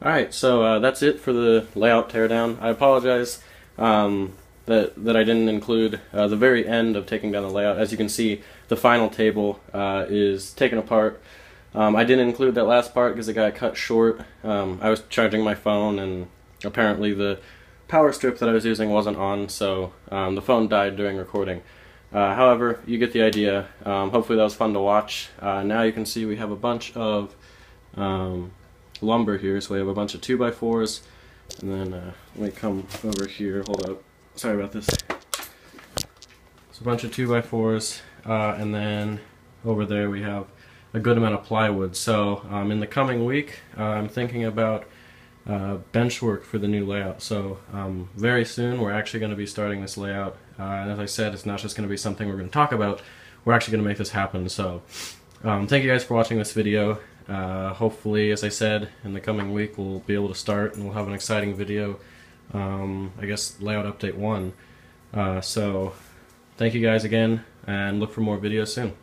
Alright, so that's it for the layout teardown. I apologize that I didn't include the very end of taking down the layout. As you can see, the final table is taken apart. I didn't include that last part because it got cut short. I was charging my phone and apparently the power strip that I was using wasn't on, so the phone died during recording. However, you get the idea. Hopefully that was fun to watch. Now you can see we have a bunch of lumber here, so we have a bunch of 2x4s, and then let me come over here, hold up, sorry about this. So a bunch of 2x4s, and then over there we have a good amount of plywood. So in the coming week I'm thinking about bench work for the new layout. So very soon we're actually going to be starting this layout, and as I said, it's not just going to be something we're going to talk about, we're actually going to make this happen. So thank you guys for watching this video. Hopefully, as I said, in the coming week we'll be able to start and we'll have an exciting video, I guess layout update 1. So thank you guys again, and look for more videos soon.